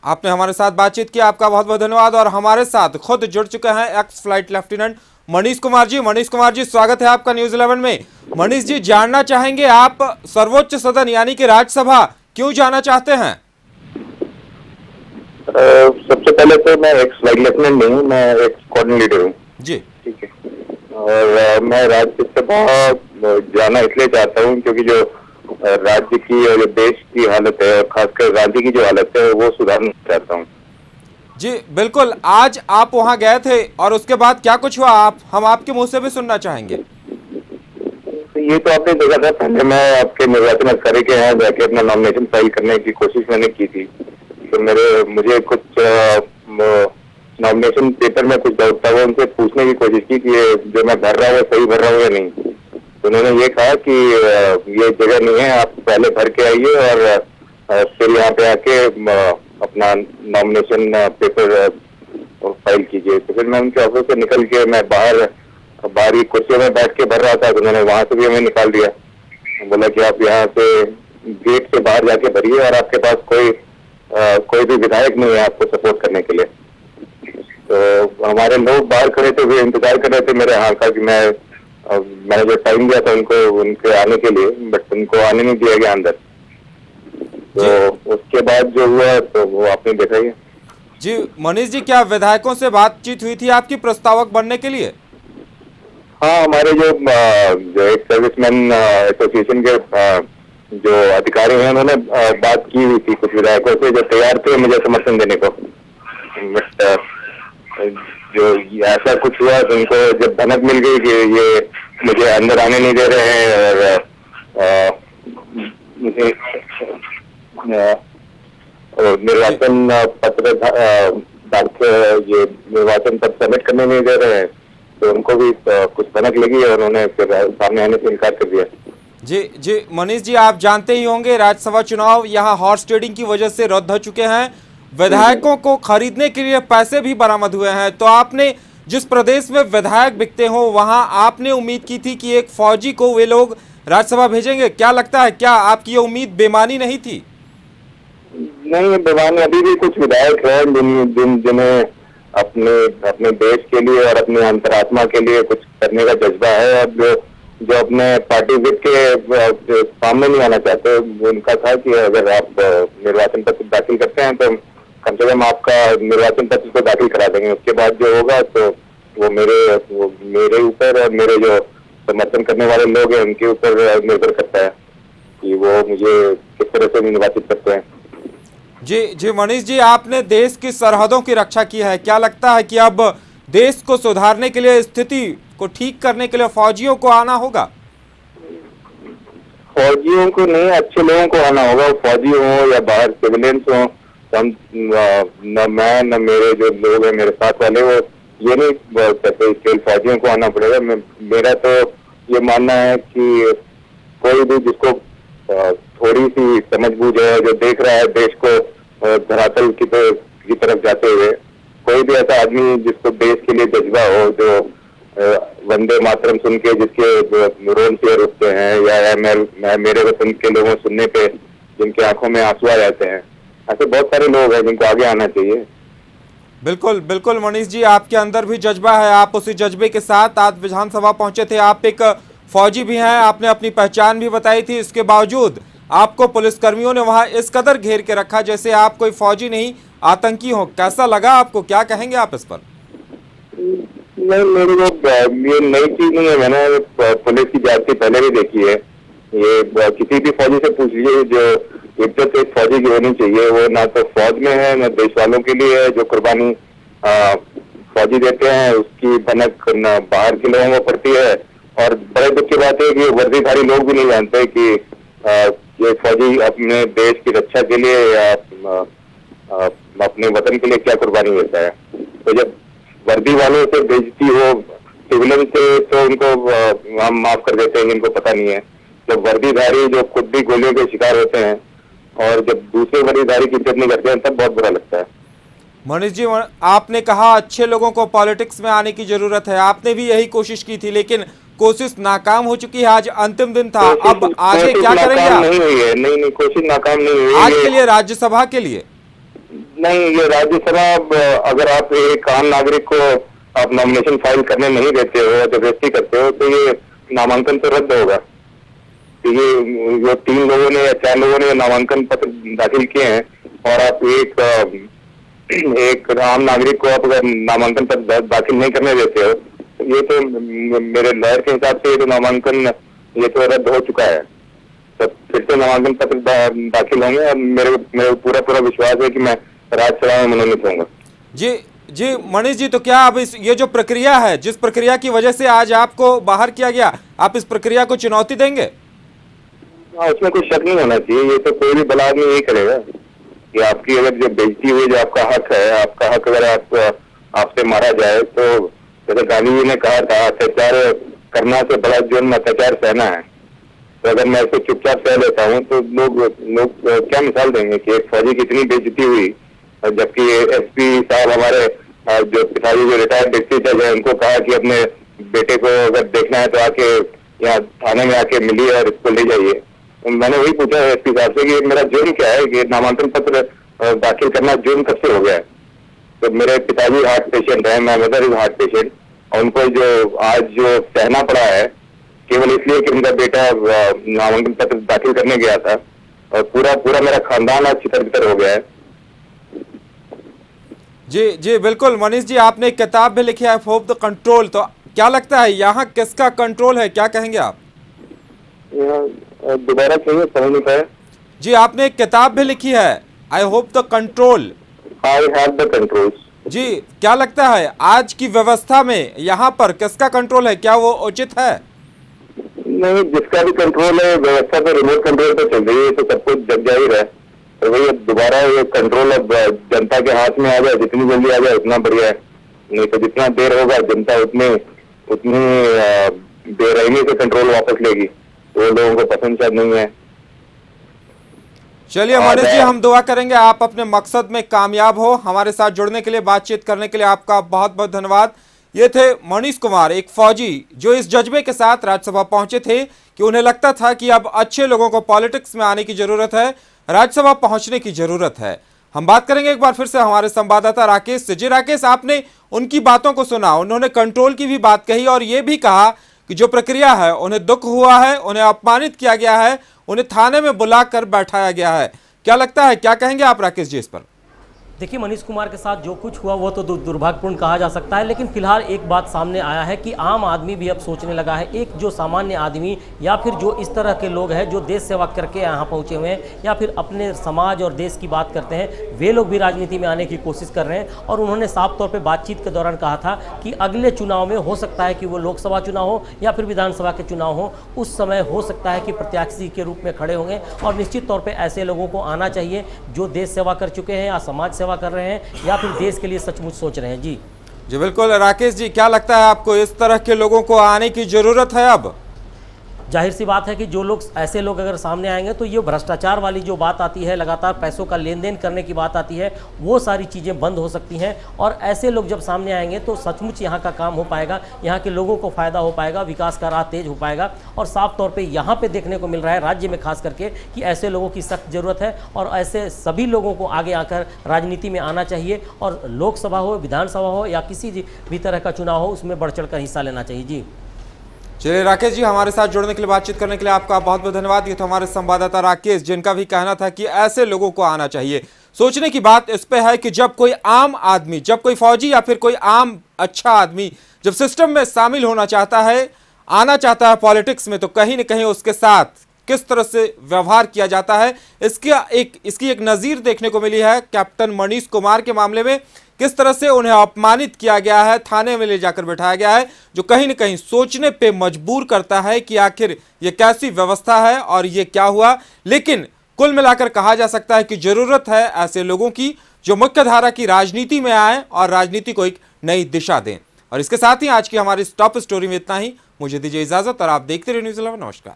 आपने हमारे साथ बातचीत की, आपका बहुत बहुत धन्यवाद। और हमारे साथ खुद जुड़ चुके हैं ex flight lieutenant Manish Kumar ji. Manish Kumar ji, स्वागत है आपका न्यूज 11 में। मनीष जी, जानना चाहेंगे आप सर्वोच्च सदन यानी कि राज्यसभा क्यों जाना चाहते हैं? सबसे पहले तो मैं एक्स फ्लाइट लेफ्टिनेंट नहीं हूँ, मैं एक स्क्वाड्रन लीडर हूँ जी। ठीक है। और मैं राज्यसभा जाना इसलिए चाहता हूँ क्योंकि जो राज्य की और जो देश की हालत है और खासकर राज्य की जो हालत है वो सुधारना चाहता हूँ। जी बिल्कुल, आज आप वहां गए थे और उसके बाद क्या कुछ हुआ, हम आपके मुंह से भी सुनना चाहेंगे। तो ये तो आपने देखा था, पहले मैं आपके निर्वाचन अधिकारी के यहाँ जाके अपना नॉमिनेशन फाइल करने की कोशिश मैंने की थी। तो मुझे कुछ नॉमिनेशन पेपर में कुछ डाउट था, वो उनसे पूछने की कोशिश की कि जो मैं भर रहा हूँ सही भर रहा हूँ या नहीं। तो उन्होंने ये कहा कि ये जगह नहीं है, आप पहले भर के आइए और फिर यहाँ पे आके अपना नॉमिनेशन पेपर फाइल कीजिए। तो फिर मैं उनके ऑफिस से निकल के मैं बाहर की कुर्सियों में बैठ के भर रहा था, तो उन्होंने वहां से भी हमें निकाल दिया। बोला कि आप यहाँ से गेट से बाहर जाके भरिए और आपके पास कोई भी विधायक नहीं है आपको सपोर्ट करने के लिए। तो हमारे लोग बाहर खड़े थे, वे इंतजार कर रहे थे मेरे यहाँ का कि मैंने जो टाइम दिया था उनको उनके आने के लिए, बट उनको आने नहीं दिया गया अंदर। तो उसके बाद जो हुआ तो वो आपने देखा ही। जी मनीष जी, क्या विधायकों से बातचीत हुई थी आपकी प्रस्तावक बनने के लिए? हाँ, हमारे जो एक सर्विसमैन एसोसिएशन के जो अधिकारी हैं उन्होंने बात की हुई थी कुछ विधायकों से जो तैयार थे मुझे समर्थन देने को। बट जो ऐसा कुछ हुआ तो उनको जब भनक मिल गई कि ये मुझे अंदर आने नहीं दे रहे हैं और मुझे निर्वाचन पत्र ये निर्वाचन पत्र सबमिट करने नहीं दे रहे हैं, तो उनको भी कुछ भनक लगी और उन्होंने फिर सामने आने से इनकार कर दिया। जी मनीष जी, आप जानते ही होंगे राज्यसभा चुनाव यहाँ हॉर्स ट्रेडिंग की वजह से रद्द हो चुके हैं। विधायकों को खरीदने के लिए पैसे भी बरामद हुए हैं। तो आपने जिस प्रदेश में विधायक बिकते हो वहां आपने उम्मीद की थी कि एक फौजी को वे लोग राज्यसभा भेजेंगे। क्या लगता है, क्या आपकी ये उम्मीद बेमानी नहीं थी? नहीं, बेमानी अभी भी कुछ विधायक हैं जिन्हें अपने देश के लिए और अपने अंतरात्मा के लिए कुछ करने का जज्बा है और जो अपने पार्टी विप के सामने नहीं आना चाहते। उनका था कि अगर आप निर्वाचन पत्र दाखिल करते हैं तो कम से कम आपका निर्वाचन पत्र को दाखिल करा देंगे, उसके बाद जो होगा तो वो मेरे ऊपर और मेरे जो समर्थन करने वाले लोग हैं उनके ऊपर निर्भर करता है कि वो मुझे किस तरह से निर्वाचित करते हैं। जी मनीष जी, आपने देश की सरहदों की रक्षा की है। क्या लगता है कि अब देश को सुधारने के लिए, स्थिति को ठीक करने के लिए फौजियों को आना होगा? फौजियों को नहीं, अच्छे लोगों को आना होगा। फौजी हो या बाहर सिविलियंस हो, हम न मैं न मेरे जो लोग हैं मेरे साथ वाले, वो ये नहीं कहते कि फौजियों को आना पड़ेगा। मेरा तो ये मानना है कि कोई भी जिसको थोड़ी सी समझ बूझ है, जो देख रहा है देश को धरातल की तरफ जाते हुए, कोई भी ऐसा आदमी जिसको देश के लिए जज्बा हो, जो वंदे मातरम सुन के जिसके रोन शेयर उठते हैं या मेरे वतन के लोगों सुनने पे जिनकी आंखों में आंसू आ जाते हैं, ऐसे बहुत सारे लोग हैं जिनको आगे आना चाहिए। बिल्कुल मनीष जी, आपके अंदर भी जज्बा है। आप उसी जज्बे के साथ आज विधानसभा पहुंचे थे। आप एक फौजी भी हैं, आपने अपनी पहचान भी बताई थी। इसके बावजूद आपको पुलिसकर्मियों ने वहां इस कदर घेर के रखा जैसे आप कोई फौजी नहीं आतंकी हो। कैसा लगा आपको, क्या कहेंगे आप इस पर? नहीं, मेरे को ये नई चीज नहीं है, मैंने पुलिस की जाति पहले भी देखी है। ये किसी भी फौजी से पूछ लीजिए, जो इज्जत एक फौजी की होनी चाहिए, वो ना तो फौज में है ना देश वालों के लिए है। जो कुर्बानी फौजी देते हैं उसकी भनक न बाहर के लोगों को पड़ती है। और बड़े दुख की बात है कि वर्दीधारी लोग भी नहीं जानते कि ये फौजी अपने देश की रक्षा के लिए या अपने वतन के लिए क्या कुर्बानी देता है। तो जब वर्दी वालों से बेइज्जती हो, सिविलियन से तो उनको हम माफ कर देते हैं, इनको पता नहीं है। जब वर्दीधारी जो खुद भी गोलियों के शिकार होते हैं और जब दूसरे वर्दीधारी की इज्जत नहीं करते हैं तब बहुत बुरा लगता है। मनीष जी, आपने कहा अच्छे लोगों को पॉलिटिक्स में आने की जरूरत है। आपने भी यही कोशिश की थी लेकिन कोशिश नाकाम हो चुकी है। आज अंतिम दिन था, अब आगे क्या करेंगे आप? नहीं हुई है, नहीं कोशिश नाकाम नहीं हुई आज के लिए, राज्यसभा के लिए। नहीं, ये राज्यसभा अगर आप एक आम नागरिक को आप नॉमिनेशन फाइल करने नहीं देते हो या जबरदस्ती करते हो तो ये नामांकन तो रद्द होगा। तो ये जो 3 लोगों ने या 4 लोगों ने नामांकन पत्र दाखिल किए हैं और आप एक आम नागरिक को आप अगर नामांकन पत्र दाखिल नहीं करने देते हो तो ये तो मेरे लॉयर के हिसाब से ये तो नामांकन ये तो रद्द हो चुका है। तो फिर से नामांकन पत्र दाखिल होंगे और मेरे पूरा विश्वास है कि मैं राज्यसभा में मनोनीत होऊंगा। जी मनीष जी, तो क्या अब ये जो प्रक्रिया है, जिस प्रक्रिया की वजह से आज आपको बाहर किया गया, आप इस प्रक्रिया को चुनौती देंगे? हाँ, उसमें कोई शक नहीं होना चाहिए। ये तो कोई भी बला आदमी यही करेगा कि आपकी अगर जो बेइज्जती हुई, जो आपका हक है, आपका हक अगर आपसे मारा जाए तो जैसे गांधी जी ने कहा था, अत्याचार करना से बड़ा जुर्म अत्याचार सहना है। तो अगर मैं इसे चुपचाप सह लेता हूँ तो लोग क्या मिसाल देंगे कि एक फौजी की इतनी बेइज्जती हुई, जबकि एसपी साहब हमारे जो पिताजी जो रिटायर्ड डिप्टी जज है उनको कहा कि अपने बेटे को अगर देखना है तो आके यहाँ थाने में आके मिलिए और इसको ले जाइए। मैंने वही पूछा एसपी साहब से कि मेरा जुर्म क्या है कि नामांकन पत्र दाखिल करना जुर्म कब से हो गया है। तो मेरे पिताजी हार्ट पेशेंट है, my mother is heart patient, और उनको जो आज जो सहना पड़ा है केवल इसलिए कि उनका बेटा नामांकन पत्र दाखिल करने गया था, और पूरा मेरा खानदान आज छितर-बितर हो गया है। जी बिल्कुल मनीष जी, आपने एक किताब भी लिखी है ऑफ द कंट्रोल, तो क्या लगता है यहाँ किसका कंट्रोल है, क्या कहेंगे आप? दोबारा कहिए, समझ नहीं पाया। जी, आपने एक किताब भी लिखी है I hope the control. I have the control. जी, क्या लगता है आज की व्यवस्था में यहाँ पर किसका कंट्रोल है, क्या वो उचित है? नहीं, जिसका भी कंट्रोल है, व्यवस्था तो रिमोट कंट्रोल पे चल रही है, तो सब कुछ जग जाहिर है। तो वही दोबारा ये कंट्रोल अब जनता के हाथ में आ जाए, जितनी जल्दी आ जाए उतना बढ़िया है। नहीं तो जितना देर होगा जनता उतनी बेरहमी से कंट्रोल वापस लेगी, तो लोगों को पसंद शायद नहीं है। चलिए मनीष जी, हम दुआ करेंगे आप अपने मकसद में कामयाब हो। हमारे साथ जुड़ने के लिए, बातचीत करने के लिए आपका बहुत बहुत धन्यवाद। ये थे मनीष कुमार, एक फौजी जो इस जज्बे के साथ राज्यसभा पहुंचे थे कि उन्हें लगता था कि अब अच्छे लोगों को पॉलिटिक्स में आने की जरूरत है, राज्यसभा पहुंचने की जरूरत है। हम बात करेंगे एक बार फिर से हमारे संवाददाता राकेश से। जी राकेश, आपने उनकी बातों को सुना, उन्होंने कंट्रोल की भी बात कही और ये भी कहा कि जो प्रक्रिया है उन्हें दुख हुआ है, उन्हें अपमानित किया गया है, उन्हें थाने में बुलाकर बैठाया गया है। क्या लगता है, क्या कहेंगे आप राकेश जी इस पर? देखिए, मनीष कुमार के साथ जो कुछ हुआ वो तो दुर्भाग्यपूर्ण कहा जा सकता है, लेकिन फिलहाल एक बात सामने आया है कि आम आदमी भी अब सोचने लगा है। एक जो सामान्य आदमी या फिर जो इस तरह के लोग हैं जो देश सेवा करके यहाँ पहुँचे हुए हैं या फिर अपने समाज और देश की बात करते हैं, वे लोग भी राजनीति में आने की कोशिश कर रहे हैं। और उन्होंने साफ तौर पर बातचीत के दौरान कहा था कि अगले चुनाव में हो सकता है कि वो लोकसभा चुनाव हो या फिर विधानसभा के चुनाव हो, उस समय हो सकता है कि प्रत्याशी के रूप में खड़े होंगे। और निश्चित तौर पर ऐसे लोगों को आना चाहिए जो देश सेवा कर चुके हैं या समाज सेवा कर रहे हैं या फिर देश के लिए सचमुच सोच रहे हैं। जी बिल्कुल राकेश जी, क्या लगता है आपको, इस तरह के लोगों को आने की जरूरत है? अब जाहिर सी बात है कि जो लोग ऐसे लोग अगर सामने आएंगे तो ये भ्रष्टाचार वाली जो बात आती है, लगातार पैसों का लेन देन करने की बात आती है, वो सारी चीज़ें बंद हो सकती हैं। और ऐसे लोग जब सामने आएंगे तो सचमुच यहाँ का काम हो पाएगा, यहाँ के लोगों को फ़ायदा हो पाएगा, विकास का राह तेज हो पाएगा। और साफ तौर पर यहाँ पर देखने को मिल रहा है राज्य में खास करके कि ऐसे लोगों की सख्त ज़रूरत है और ऐसे सभी लोगों को आगे आकर राजनीति में आना चाहिए और लोकसभा हो, विधानसभा हो या किसी भी तरह का चुनाव हो, उसमें बढ़ चढ़ कर हिस्सा लेना चाहिए। जी चलिए राकेश जी, हमारे साथ जुड़ने के लिए, बातचीत करने के लिए आपका बहुत बहुत धन्यवाद। ये तो हमारे संवाददाता राकेश, जिनका भी कहना था कि ऐसे लोगों को आना चाहिए। सोचने की बात इस पे है कि जब कोई आम आदमी, जब कोई फौजी या फिर कोई आम अच्छा आदमी जब सिस्टम में शामिल होना चाहता है, आना चाहता है पॉलिटिक्स में, तो कहीं ना कहीं उसके साथ किस तरह से व्यवहार किया जाता है, इसकी एक नज़ीर देखने को मिली है कैप्टन मनीष कुमार के मामले में। किस तरह से उन्हें अपमानित किया गया है, थाने में ले जाकर बैठाया गया है, जो कहीं न कहीं सोचने पे मजबूर करता है कि आखिर ये कैसी व्यवस्था है और ये क्या हुआ। लेकिन कुल मिलाकर कहा जा सकता है कि जरूरत है ऐसे लोगों की जो मुख्यधारा की राजनीति में आए और राजनीति को एक नई दिशा दें। और इसके साथ ही आज की हमारी टॉप स्टोरी में इतना ही। मुझे दीजिए इजाजत और आप देखते रहिए न्यूज़ 11। नमस्कार।